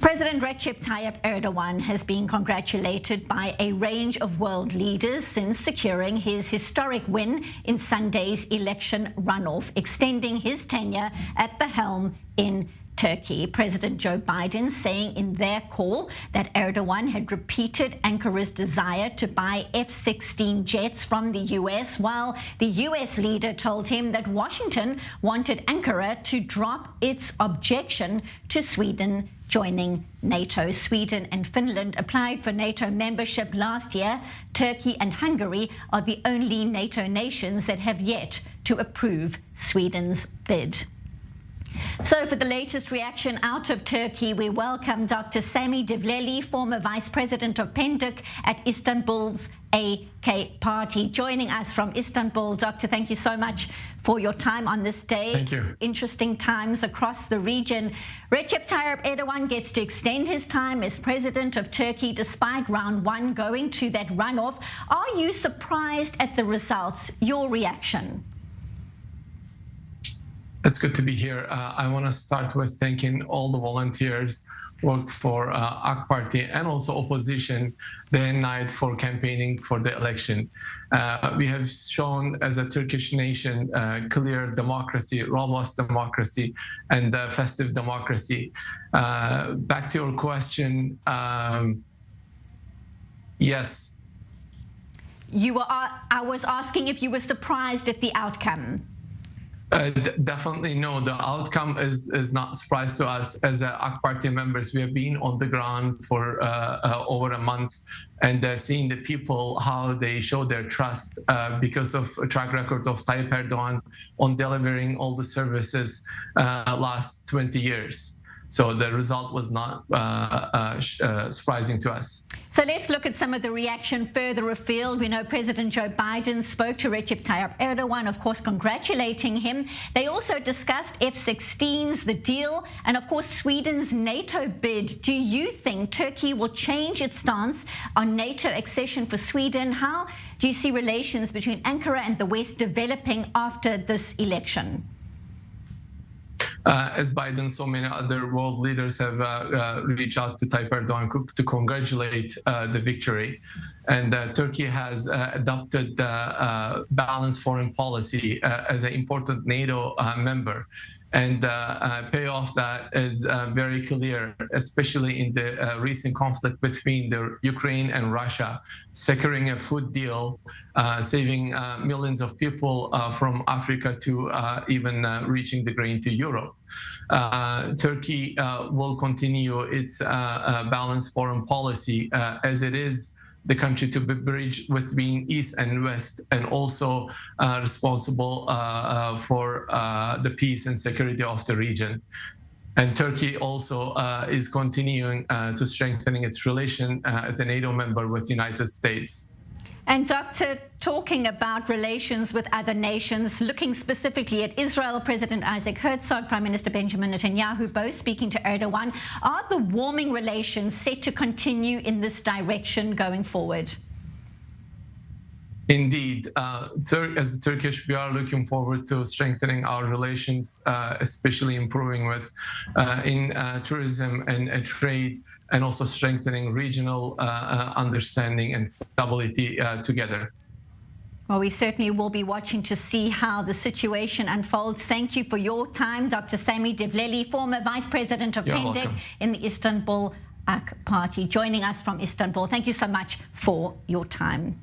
President Recep Tayyip Erdogan has been congratulated by a range of world leaders since securing his historic win in Sunday's election runoff, extending his tenure at the helm in Turkey. President Joe Biden saying in their call that Erdogan had repeated Ankara's desire to buy F-16 jets from the US, while the US leader told him that Washington wanted Ankara to drop its objection to Sweden joining NATO. Sweden and Finland applied for NATO membership last year. Turkey and Hungary are the only NATO nations that have yet to approve Sweden's bid. So for the latest reaction out of Turkey, we welcome Dr. Sami Devleli, former Vice President of Pendik at Istanbul's AK Party, joining us from Istanbul. Doctor, thank you so much for your time on this day. Thank you. Interesting times across the region. Recep Tayyip Erdogan gets to extend his time as president of Turkey despite round one going to that runoff. Are you surprised at the results? Your reaction? It's good to be here. I want to start with thanking all the volunteers who worked for AK Party and also opposition day and night for campaigning for the election. We have shown as a Turkish nation clear democracy, robust democracy, and festive democracy. Back to your question, yes. I was asking if you were surprised at the outcome. Definitely no. The outcome is not a surprise to us as AK Party members. We have been on the ground for over a month and seeing the people, how they show their trust because of a track record of Tayyip Erdogan on delivering all the services last 20 years. So the result was not surprising to us. So let's look at some of the reaction further afield. We know President Joe Biden spoke to Recep Tayyip Erdogan, of course, congratulating him. They also discussed F-16s, the deal, and of course, Sweden's NATO bid. Do you think Turkey will change its stance on NATO accession for Sweden? How do you see relations between Ankara and the West developing after this election? As Biden, so many other world leaders have reached out to Tayyip Erdogan to congratulate the victory. And Turkey has adopted balanced foreign policy as an important NATO member. And payoff that is very clear, especially in the recent conflict between the Ukraine and Russia, securing a food deal, saving millions of people from Africa to even reaching the grain to Europe. Turkey will continue its balanced foreign policy as it is the country to be bridge between East and West, and also responsible for the peace and security of the region. And Turkey also is continuing to strengthening its relation as a NATO member with the United States. And Doctor, talking about relations with other nations, looking specifically at Israel, President Isaac Herzog, Prime Minister Benjamin Netanyahu, both speaking to Erdogan, are the warming relations set to continue in this direction going forward? Indeed, as Turkish, we are looking forward to strengthening our relations, especially improving with in tourism and trade, and also strengthening regional understanding and stability together. Well, we certainly will be watching to see how the situation unfolds. Thank you for your time, Dr. Sami Devleli, former Vice President of Pendik in the Istanbul AK Party, joining us from Istanbul. Thank you so much for your time.